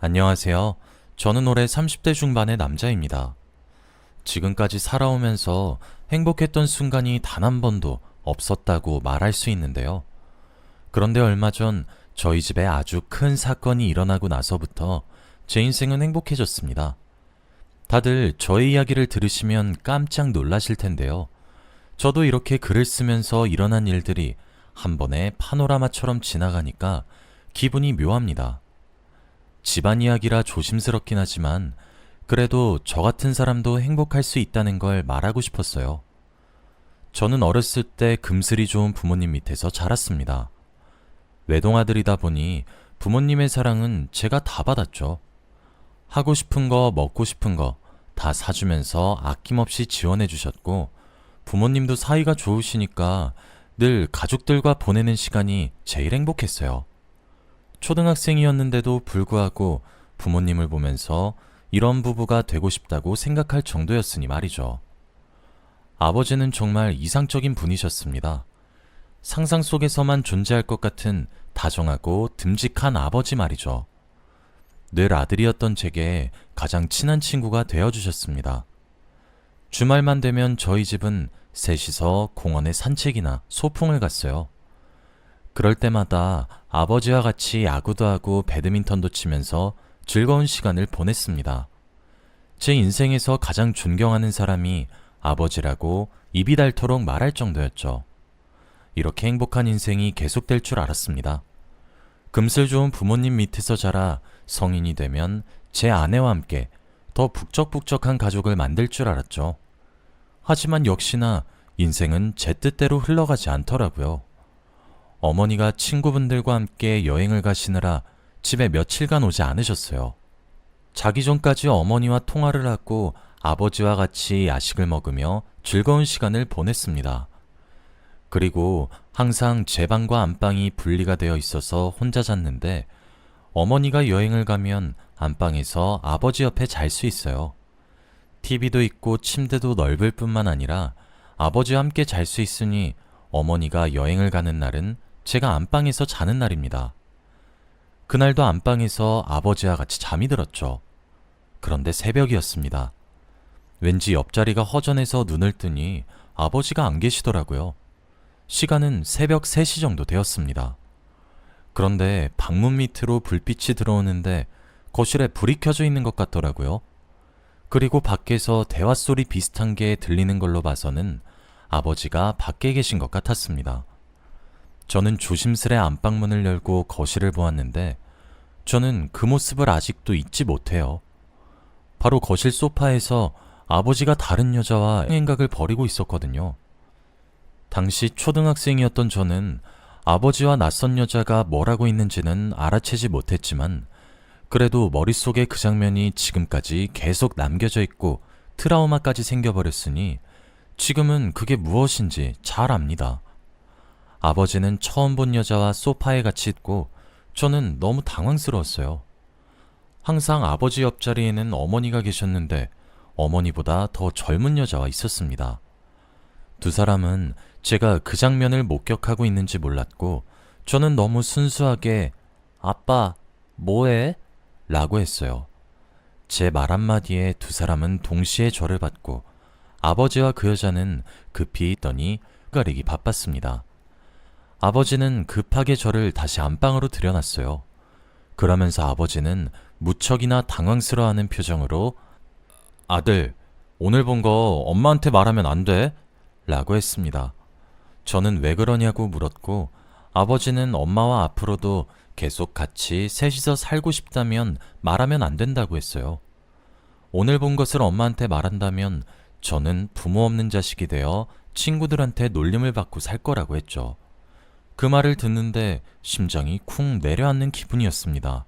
안녕하세요. 저는 올해 30대 중반의 남자입니다. 지금까지 살아오면서 행복했던 순간이 단 한 번도 없었다고 말할 수 있는데요. 그런데 얼마 전 저희 집에 아주 큰 사건이 일어나고 나서부터 제 인생은 행복해졌습니다. 다들 저의 이야기를 들으시면 깜짝 놀라실 텐데요. 저도 이렇게 글을 쓰면서 일어난 일들이 한 번에 파노라마처럼 지나가니까 기분이 묘합니다. 집안 이야기라 조심스럽긴 하지만 그래도 저 같은 사람도 행복할 수 있다는 걸 말하고 싶었어요. 저는 어렸을 때 금슬이 좋은 부모님 밑에서 자랐습니다. 외동아들이다 보니 부모님의 사랑은 제가 다 받았죠. 하고 싶은 거, 먹고 싶은 거 다 사주면서 아낌없이 지원해 주셨고, 부모님도 사이가 좋으시니까 늘 가족들과 보내는 시간이 제일 행복했어요. 초등학생이었는데도 불구하고 부모님을 보면서 이런 부부가 되고 싶다고 생각할 정도였으니 말이죠. 아버지는 정말 이상적인 분이셨습니다. 상상 속에서만 존재할 것 같은 다정하고 듬직한 아버지 말이죠. 늘 아들이었던 제게 가장 친한 친구가 되어주셨습니다. 주말만 되면 저희 집은 셋이서 공원에 산책이나 소풍을 갔어요. 그럴 때마다 아버지와 같이 야구도 하고 배드민턴도 치면서 즐거운 시간을 보냈습니다. 제 인생에서 가장 존경하는 사람이 아버지라고 입이 닳도록 말할 정도였죠. 이렇게 행복한 인생이 계속될 줄 알았습니다. 금슬 좋은 부모님 밑에서 자라 성인이 되면 제 아내와 함께 더 북적북적한 가족을 만들 줄 알았죠. 하지만 역시나 인생은 제 뜻대로 흘러가지 않더라고요. 어머니가 친구분들과 함께 여행을 가시느라 집에 며칠간 오지 않으셨어요. 자기 전까지 어머니와 통화를 하고 아버지와 같이 야식을 먹으며 즐거운 시간을 보냈습니다. 그리고 항상 제 방과 안방이 분리가 되어 있어서 혼자 잤는데, 어머니가 여행을 가면 안방에서 아버지 옆에 잘 수 있어요. TV도 있고 침대도 넓을 뿐만 아니라 아버지와 함께 잘 수 있으니 어머니가 여행을 가는 날은 제가 안방에서 자는 날입니다. 그날도 안방에서 아버지와 같이 잠이 들었죠. 그런데 새벽이었습니다. 왠지 옆자리가 허전해서 눈을 뜨니 아버지가 안 계시더라고요. 시간은 새벽 3시 정도 되었습니다. 그런데 방문 밑으로 불빛이 들어오는데 거실에 불이 켜져 있는 것 같더라고요. 그리고 밖에서 대화 소리 비슷한 게 들리는 걸로 봐서는 아버지가 밖에 계신 것 같았습니다. 저는 조심스레 안방문을 열고 거실을 보았는데 저는 그 모습을 아직도 잊지 못해요. 바로 거실 소파에서 아버지가 다른 여자와 행각을 벌이고 있었거든요. 당시 초등학생이었던 저는 아버지와 낯선 여자가 뭘 하고 있는지는 알아채지 못했지만 그래도 머릿속에 그 장면이 지금까지 계속 남겨져 있고 트라우마까지 생겨버렸으니 지금은 그게 무엇인지 잘 압니다. 아버지는 처음 본 여자와 소파에 같이 있고 저는 너무 당황스러웠어요. 항상 아버지 옆자리에는 어머니가 계셨는데 어머니보다 더 젊은 여자와 있었습니다. 두 사람은 제가 그 장면을 목격하고 있는지 몰랐고 저는 너무 순수하게 "아빠, 뭐해?" 라고 했어요. 제 말 한마디에 두 사람은 동시에 저를 봤고 아버지와 그 여자는 급히 있더니 가리기 바빴습니다. 아버지는 급하게 저를 다시 안방으로 들여놨어요. 그러면서 아버지는 무척이나 당황스러워하는 표정으로 "아들, 오늘 본 거 엄마한테 말하면 안 돼?" 라고 했습니다. 저는 왜 그러냐고 물었고 아버지는 엄마와 앞으로도 계속 같이 셋이서 살고 싶다면 말하면 안 된다고 했어요. 오늘 본 것을 엄마한테 말한다면 저는 부모 없는 자식이 되어 친구들한테 놀림을 받고 살 거라고 했죠. 그 말을 듣는데 심장이 쿵 내려앉는 기분이었습니다.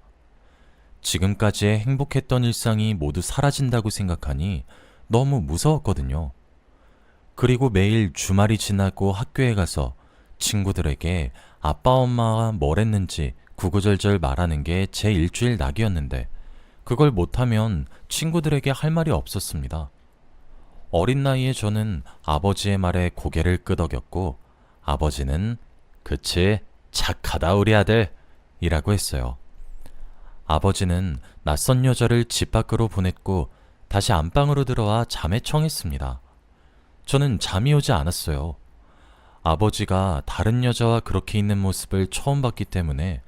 지금까지의 행복했던 일상이 모두 사라진다고 생각하니 너무 무서웠거든요. 그리고 매일 주말이 지나고 학교에 가서 친구들에게 아빠 엄마가 뭘 했는지 구구절절 말하는 게 제 일주일 낙이었는데 그걸 못하면 친구들에게 할 말이 없었습니다. 어린 나이에 저는 아버지의 말에 고개를 끄덕였고 아버지는 "그치, 착하다 우리 아들" 이라고 했어요. 아버지는 낯선 여자를 집 밖으로 보냈고 다시 안방으로 들어와 잠에 청했습니다. 저는 잠이 오지 않았어요. 아버지가 다른 여자와 그렇게 있는 모습을 처음 봤기 때문에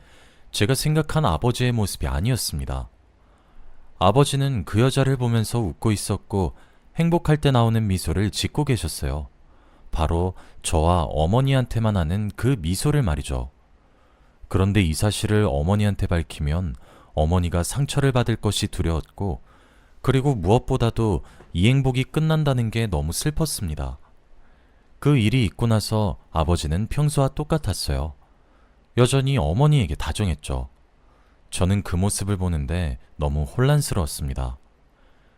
제가 생각한 아버지의 모습이 아니었습니다. 아버지는 그 여자를 보면서 웃고 있었고 행복할 때 나오는 미소를 짓고 계셨어요. 바로 저와 어머니한테만 하는 그 미소를 말이죠. 그런데 이 사실을 어머니한테 밝히면 어머니가 상처를 받을 것이 두려웠고, 그리고 무엇보다도 이 행복이 끝난다는 게 너무 슬펐습니다. 그 일이 있고 나서 아버지는 평소와 똑같았어요. 여전히 어머니에게 다정했죠. 저는 그 모습을 보는데 너무 혼란스러웠습니다.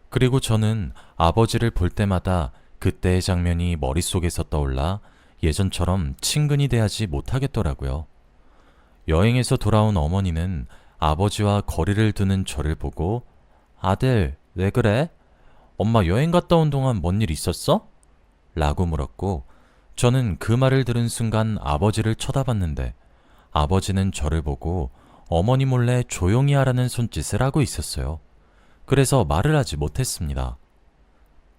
그리고 저는 아버지를 볼 때마다 그때의 장면이 머릿속에서 떠올라 예전처럼 친근히 대하지 못하겠더라고요. 여행에서 돌아온 어머니는 아버지와 거리를 두는 저를 보고 "아들, 왜 그래? 엄마 여행 갔다 온 동안 뭔 일 있었어?" 라고 물었고, 저는 그 말을 들은 순간 아버지를 쳐다봤는데 아버지는 저를 보고 어머니 몰래 조용히 하라는 손짓을 하고 있었어요. 그래서 말을 하지 못했습니다.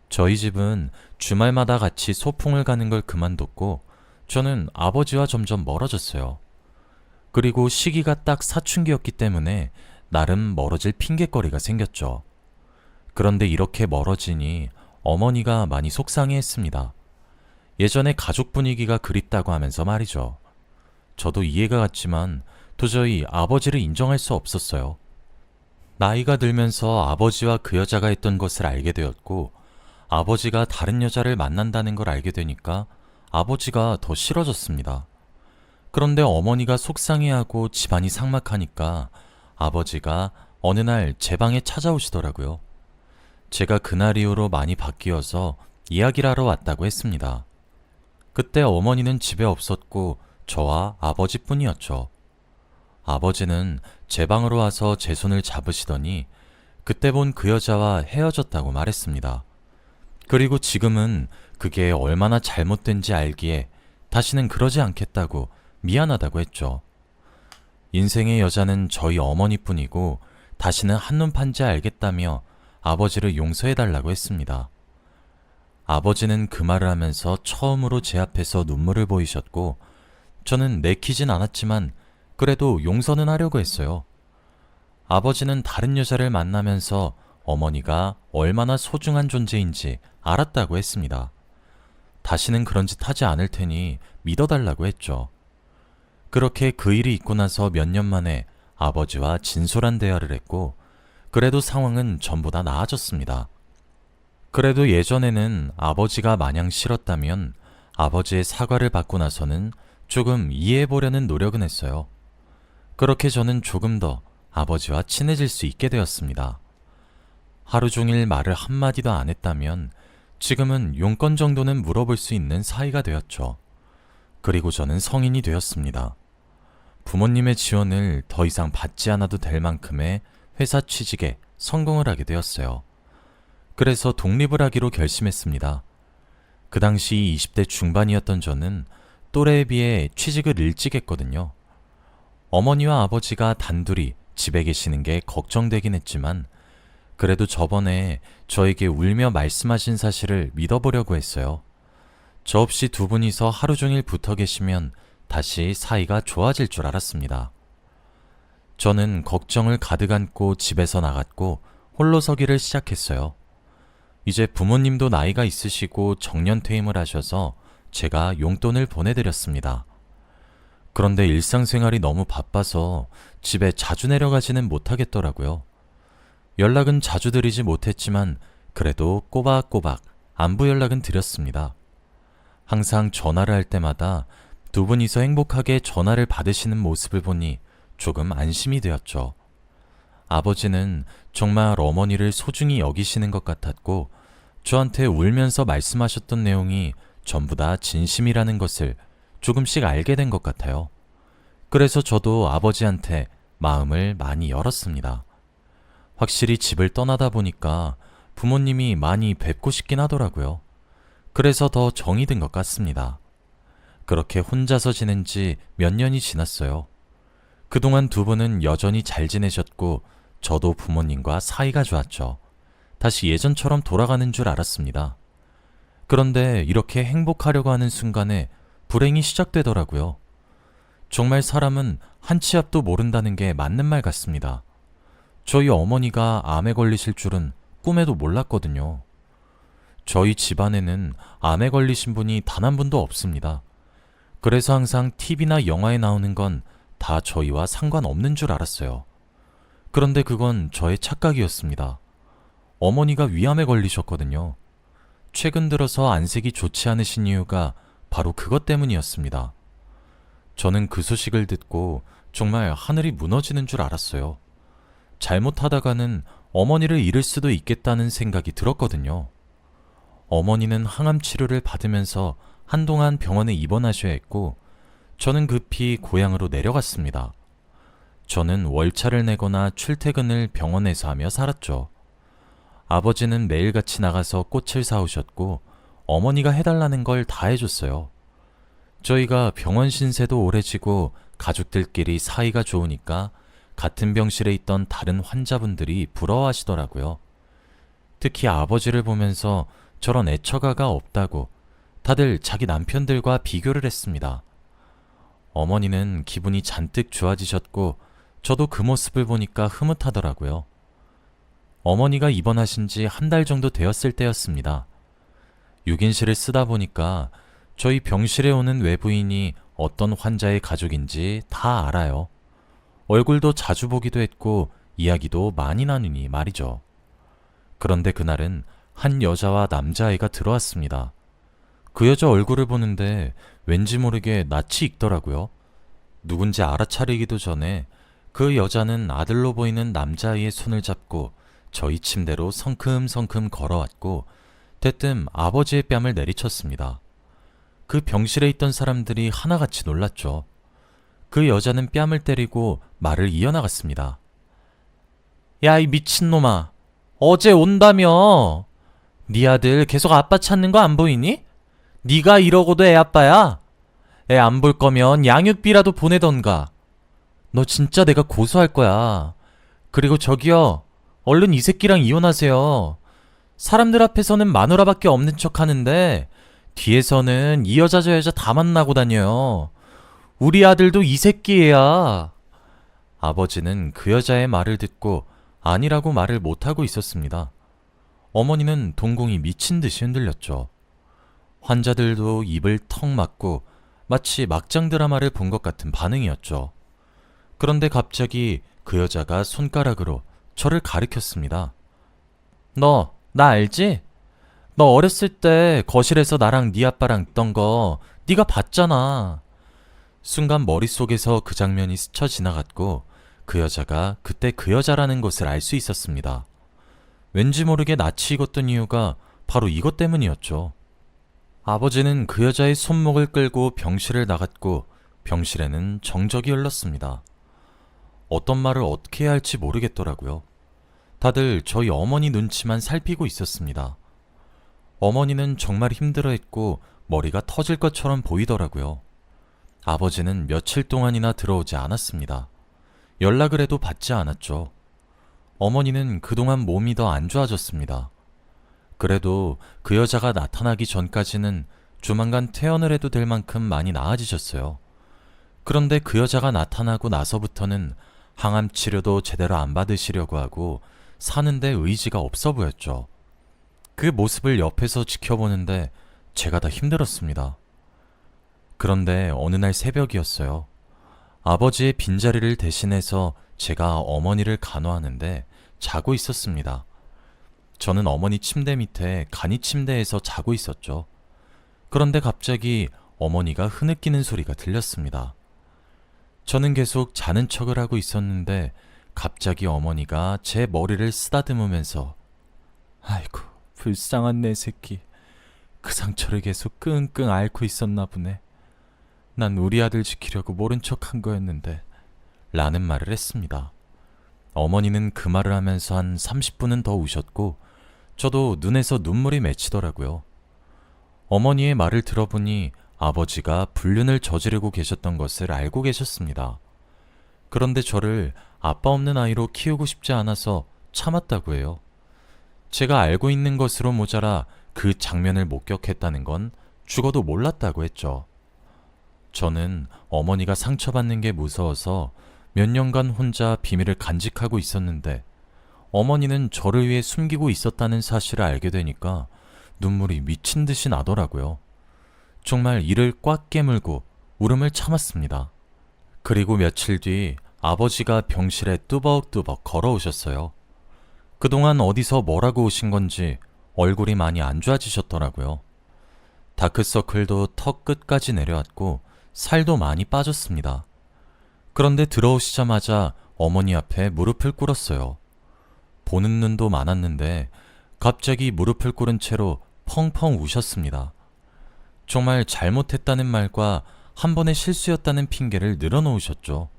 저희 집은 주말마다 같이 소풍을 가는 걸 그만뒀고 저는 아버지와 점점 멀어졌어요. 그리고 시기가 딱 사춘기였기 때문에 나름 멀어질 핑곗거리가 생겼죠. 그런데 이렇게 멀어지니 어머니가 많이 속상해했습니다. 예전에 가족 분위기가 그립다고 하면서 말이죠. 저도 이해가 갔지만 도저히 아버지를 인정할 수 없었어요. 나이가 들면서 아버지와 그 여자가 했던 것을 알게 되었고, 아버지가 다른 여자를 만난다는 걸 알게 되니까 아버지가 더 싫어졌습니다. 그런데 어머니가 속상해하고 집안이 삭막하니까 아버지가 어느 날 제 방에 찾아오시더라고요. 제가 그날 이후로 많이 바뀌어서 이야기를 하러 왔다고 했습니다. 그때 어머니는 집에 없었고 저와 아버지뿐이었죠. 아버지는 제 방으로 와서 제 손을 잡으시더니 그때 본 그 여자와 헤어졌다고 말했습니다. 그리고 지금은 그게 얼마나 잘못된지 알기에 다시는 그러지 않겠다고 미안하다고 했죠. 인생의 여자는 저희 어머니뿐이고 다시는 한눈 판지 알겠다며 아버지를 용서해달라고 했습니다. 아버지는 그 말을 하면서 처음으로 제 앞에서 눈물을 보이셨고, 저는 내키진 않았지만 그래도 용서는 하려고 했어요. 아버지는 다른 여자를 만나면서 어머니가 얼마나 소중한 존재인지 알았다고 했습니다. 다시는 그런 짓 하지 않을 테니 믿어달라고 했죠. 그렇게 그 일이 있고 나서 몇 년 만에 아버지와 진솔한 대화를 했고, 그래도 상황은 전부 다 나아졌습니다. 그래도 예전에는 아버지가 마냥 싫었다면 아버지의 사과를 받고 나서는 조금 이해해보려는 노력은 했어요. 그렇게 저는 조금 더 아버지와 친해질 수 있게 되었습니다. 하루 종일 말을 한마디도 안 했다면 지금은 용건 정도는 물어볼 수 있는 사이가 되었죠. 그리고 저는 성인이 되었습니다. 부모님의 지원을 더 이상 받지 않아도 될 만큼의 회사 취직에 성공을 하게 되었어요. 그래서 독립을 하기로 결심했습니다. 그 당시 20대 중반이었던 저는 또래에 비해 취직을 일찍 했거든요. 어머니와 아버지가 단둘이 집에 계시는 게 걱정되긴 했지만 그래도 저번에 저에게 울며 말씀하신 사실을 믿어보려고 했어요. 저 없이 두 분이서 하루 종일 붙어 계시면 다시 사이가 좋아질 줄 알았습니다. 저는 걱정을 가득 안고 집에서 나갔고 홀로 서기를 시작했어요. 이제 부모님도 나이가 있으시고 정년퇴임을 하셔서 제가 용돈을 보내드렸습니다. 그런데 일상생활이 너무 바빠서 집에 자주 내려가지는 못하겠더라고요. 연락은 자주 드리지 못했지만 그래도 꼬박꼬박 안부 연락은 드렸습니다. 항상 전화를 할 때마다 두 분이서 행복하게 전화를 받으시는 모습을 보니 조금 안심이 되었죠. 아버지는 정말 어머니를 소중히 여기시는 것 같았고 저한테 울면서 말씀하셨던 내용이 전부 다 진심이라는 것을 조금씩 알게 된 것 같아요. 그래서 저도 아버지한테 마음을 많이 열었습니다. 확실히 집을 떠나다 보니까 부모님이 많이 뵙고 싶긴 하더라고요. 그래서 더 정이 든 것 같습니다. 그렇게 혼자서 지낸 지 몇 년이 지났어요. 그동안 두 분은 여전히 잘 지내셨고 저도 부모님과 사이가 좋았죠. 다시 예전처럼 돌아가는 줄 알았습니다. 그런데 이렇게 행복하려고 하는 순간에 불행이 시작되더라고요. 정말 사람은 한 치 앞도 모른다는 게 맞는 말 같습니다. 저희 어머니가 암에 걸리실 줄은 꿈에도 몰랐거든요. 저희 집안에는 암에 걸리신 분이 단 한 분도 없습니다. 그래서 항상 TV나 영화에 나오는 건 다 저희와 상관없는 줄 알았어요. 그런데 그건 저의 착각이었습니다. 어머니가 위암에 걸리셨거든요. 최근 들어서 안색이 좋지 않으신 이유가 바로 그것 때문이었습니다. 저는 그 소식을 듣고 정말 하늘이 무너지는 줄 알았어요. 잘못하다가는 어머니를 잃을 수도 있겠다는 생각이 들었거든요. 어머니는 항암 치료를 받으면서 한동안 병원에 입원하셔야 했고, 저는 급히 고향으로 내려갔습니다. 저는 월차를 내거나 출퇴근을 병원에서 하며 살았죠. 아버지는 매일같이 나가서 꽃을 사오셨고, 어머니가 해달라는 걸 다 해줬어요. 저희가 병원 신세도 오래 지고 가족들끼리 사이가 좋으니까 같은 병실에 있던 다른 환자분들이 부러워하시더라고요. 특히 아버지를 보면서 저런 애처가가 없다고 다들 자기 남편들과 비교를 했습니다. 어머니는 기분이 잔뜩 좋아지셨고 저도 그 모습을 보니까 흐뭇하더라고요. 어머니가 입원하신 지 한 달 정도 되었을 때였습니다. 6인실을 쓰다 보니까 저희 병실에 오는 외부인이 어떤 환자의 가족인지 다 알아요. 얼굴도 자주 보기도 했고 이야기도 많이 나누니 말이죠. 그런데 그날은 한 여자와 남자아이가 들어왔습니다. 그 여자 얼굴을 보는데 왠지 모르게 낯이 익더라고요. 누군지 알아차리기도 전에 그 여자는 아들로 보이는 남자아이의 손을 잡고 저희 침대로 성큼성큼 걸어왔고 대뜸 아버지의 뺨을 내리쳤습니다. 그 병실에 있던 사람들이 하나같이 놀랐죠. 그 여자는 뺨을 때리고 말을 이어나갔습니다. 야, 이 미친놈아. 어제 온다며. 네 아들 계속 아빠 찾는 거 안 보이니? 네가 이러고도 애 아빠야. 애 안 볼 거면 양육비라도 보내던가. 너 진짜 내가 고소할 거야. 그리고 저기요. 얼른 이 새끼랑 이혼하세요. 사람들 앞에서는 마누라밖에 없는 척 하는데 뒤에서는 이 여자 저 여자 다 만나고 다녀요. 우리 아들도 이 새끼야. 아버지는 그 여자의 말을 듣고 아니라고 말을 못하고 있었습니다. 어머니는 동공이 미친 듯이 흔들렸죠. 환자들도 입을 턱 막고 마치 막장 드라마를 본 것 같은 반응이었죠. 그런데 갑자기 그 여자가 손가락으로 저를 가리켰습니다. 너, 나 알지? 너 어렸을 때 거실에서 나랑 네 아빠랑 있던 거 네가 봤잖아. 순간 머릿속에서 그 장면이 스쳐 지나갔고 그 여자가 그때 그 여자라는 것을 알 수 있었습니다. 왠지 모르게 낯이 익었던 이유가 바로 이것 때문이었죠. 아버지는 그 여자의 손목을 끌고 병실을 나갔고 병실에는 정적이 흘렀습니다. 어떤 말을 어떻게 해야 할지 모르겠더라고요. 다들 저희 어머니 눈치만 살피고 있었습니다. 어머니는 정말 힘들어했고 머리가 터질 것처럼 보이더라고요. 아버지는 며칠 동안이나 들어오지 않았습니다. 연락을 해도 받지 않았죠. 어머니는 그동안 몸이 더 안 좋아졌습니다. 그래도 그 여자가 나타나기 전까지는 조만간 퇴원을 해도 될 만큼 많이 나아지셨어요. 그런데 그 여자가 나타나고 나서부터는 항암 치료도 제대로 안 받으시려고 하고 사는데 의지가 없어 보였죠. 그 모습을 옆에서 지켜보는데 제가 다 힘들었습니다. 그런데 어느 날 새벽이었어요. 아버지의 빈자리를 대신해서 제가 어머니를 간호하는데 자고 있었습니다. 저는 어머니 침대 밑에 간이 침대에서 자고 있었죠. 그런데 갑자기 어머니가 흐느끼는 소리가 들렸습니다. 저는 계속 자는 척을 하고 있었는데 갑자기 어머니가 제 머리를 쓰다듬으면서 아이고 불쌍한 내 새끼. 그 상처를 계속 끙끙 앓고 있었나 보네. 난 우리 아들 지키려고 모른 척한 거였는데 라는 말을 했습니다. 어머니는 그 말을 하면서 한 30분은 더 우셨고 저도 눈에서 눈물이 맺히더라고요. 어머니의 말을 들어보니 아버지가 불륜을 저지르고 계셨던 것을 알고 계셨습니다. 그런데 저를 아빠 없는 아이로 키우고 싶지 않아서 참았다고 해요. 제가 알고 있는 것으로 모자라 그 장면을 목격했다는 건 죽어도 몰랐다고 했죠. 저는 어머니가 상처받는 게 무서워서 몇 년간 혼자 비밀을 간직하고 있었는데 어머니는 저를 위해 숨기고 있었다는 사실을 알게 되니까 눈물이 미친 듯이 나더라고요. 정말 이를 꽉 깨물고 울음을 참았습니다. 그리고 며칠 뒤 아버지가 병실에 뚜벅뚜벅 걸어오셨어요. 그동안 어디서 뭐라고 오신 건지 얼굴이 많이 안 좋아지셨더라고요. 다크서클도 턱 끝까지 내려왔고 살도 많이 빠졌습니다. 그런데 들어오시자마자 어머니 앞에 무릎을 꿇었어요. 보는 눈도 많았는데 갑자기 무릎을 꿇은 채로 펑펑 우셨습니다. 정말 잘못했다는 말과 한 번의 실수였다는 핑계를 늘어놓으셨죠.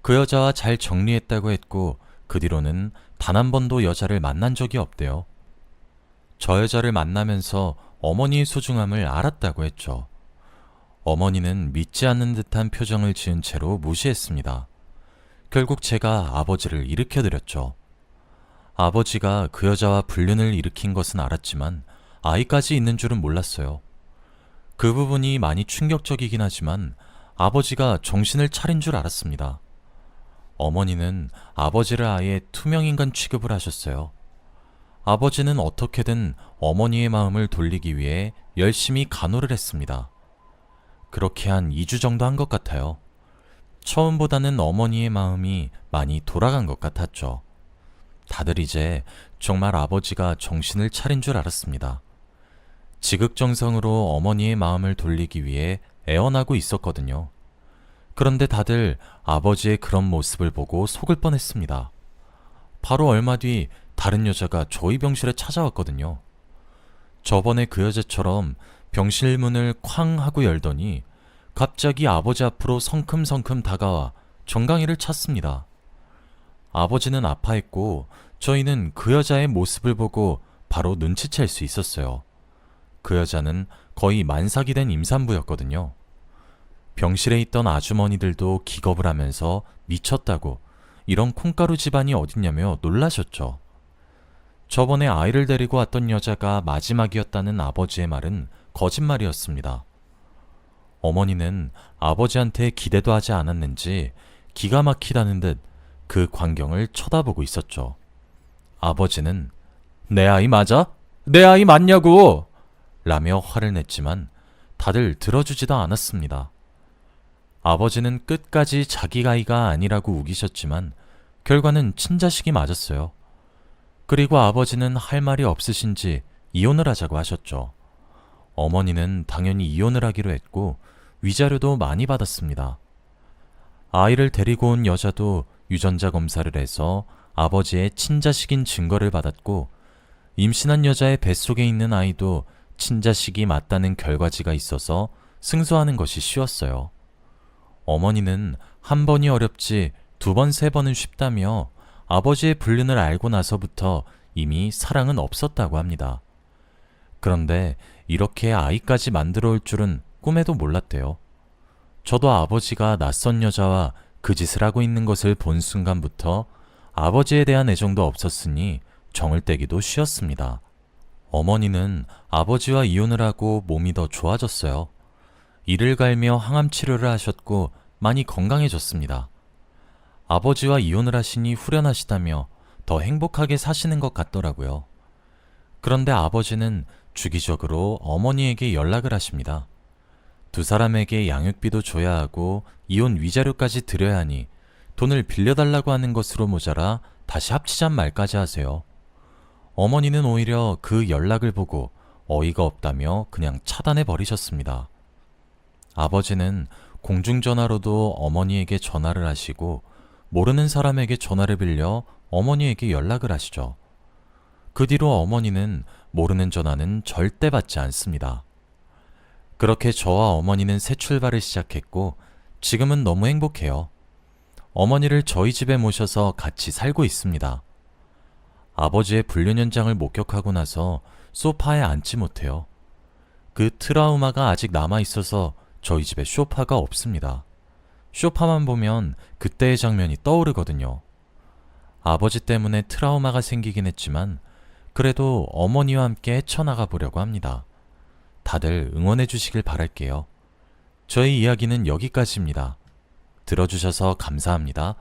그 여자와 잘 정리했다고 했고 그 뒤로는 단 한 번도 여자를 만난 적이 없대요. 저 여자를 만나면서 어머니의 소중함을 알았다고 했죠. 어머니는 믿지 않는 듯한 표정을 지은 채로 무시했습니다. 결국 제가 아버지를 일으켜드렸죠. 아버지가 그 여자와 불륜을 일으킨 것은 알았지만 아이까지 있는 줄은 몰랐어요. 그 부분이 많이 충격적이긴 하지만 아버지가 정신을 차린 줄 알았습니다. 어머니는 아버지를 아예 투명인간 취급을 하셨어요. 아버지는 어떻게든 어머니의 마음을 돌리기 위해 열심히 간호를 했습니다. 그렇게 한 2주 정도 한 것 같아요. 처음보다는 어머니의 마음이 많이 돌아간 것 같았죠. 다들 이제 정말 아버지가 정신을 차린 줄 알았습니다. 지극정성으로 어머니의 마음을 돌리기 위해 애원하고 있었거든요. 그런데 다들 아버지의 그런 모습을 보고 속을 뻔했습니다. 바로 얼마 뒤 다른 여자가 저희 병실에 찾아왔거든요. 저번에 그 여자처럼 병실 문을 쾅 하고 열더니 갑자기 아버지 앞으로 성큼성큼 다가와 정강이를 찼습니다. 아버지는 아파했고 저희는 그 여자의 모습을 보고 바로 눈치챌 수 있었어요. 그 여자는 거의 만삭이 된 임산부였거든요. 병실에 있던 아주머니들도 기겁을 하면서 미쳤다고 이런 콩가루 집안이 어딨냐며 놀라셨죠. 저번에 아이를 데리고 왔던 여자가 마지막이었다는 아버지의 말은 거짓말이었습니다. 어머니는 아버지한테 기대도 하지 않았는지 기가 막히다는 듯 그 광경을 쳐다보고 있었죠. 아버지는 내 아이 맞아? 내 아이 맞냐고! 라며 화를 냈지만 다들 들어주지도 않았습니다. 아버지는 끝까지 자기 아이가 아니라고 우기셨지만 결과는 친자식이 맞았어요. 그리고 아버지는 할 말이 없으신지 이혼을 하자고 하셨죠. 어머니는 당연히 이혼을 하기로 했고 위자료도 많이 받았습니다. 아이를 데리고 온 여자도 유전자 검사를 해서 아버지의 친자식인 증거를 받았고 임신한 여자의 뱃속에 있는 아이도 친자식이 맞다는 결과지가 있어서 승소하는 것이 쉬웠어요. 어머니는 한 번이 어렵지 두 번, 세 번은 쉽다며 아버지의 불륜을 알고 나서부터 이미 사랑은 없었다고 합니다. 그런데 이렇게 아이까지 만들어 올 줄은 꿈에도 몰랐대요. 저도 아버지가 낯선 여자와 그 짓을 하고 있는 것을 본 순간부터 아버지에 대한 애정도 없었으니 정을 떼기도 쉬웠습니다. 어머니는 아버지와 이혼을 하고 몸이 더 좋아졌어요. 이를 갈며 항암 치료를 하셨고 많이 건강해졌습니다. 아버지와 이혼을 하시니 후련하시다며 더 행복하게 사시는 것 같더라고요. 그런데 아버지는 주기적으로 어머니에게 연락을 하십니다. 두 사람에게 양육비도 줘야 하고 이혼 위자료까지 드려야 하니 돈을 빌려달라고 하는 것으로 모자라 다시 합치잔 말까지 하세요. 어머니는 오히려 그 연락을 보고 어이가 없다며 그냥 차단해 버리셨습니다. 아버지는 공중전화로도 어머니에게 전화를 하시고 모르는 사람에게 전화를 빌려 어머니에게 연락을 하시죠. 그 뒤로 어머니는 모르는 전화는 절대 받지 않습니다. 그렇게 저와 어머니는 새 출발을 시작했고 지금은 너무 행복해요. 어머니를 저희 집에 모셔서 같이 살고 있습니다. 아버지의 불륜 현장을 목격하고 나서 소파에 앉지 못해요. 그 트라우마가 아직 남아있어서 저희 집에 소파가 없습니다. 쇼파만 보면 그때의 장면이 떠오르거든요. 아버지 때문에 트라우마가 생기긴 했지만 그래도 어머니와 함께 헤쳐나가 보려고 합니다. 다들 응원해 주시길 바랄게요. 저희 이야기는 여기까지입니다. 들어주셔서 감사합니다.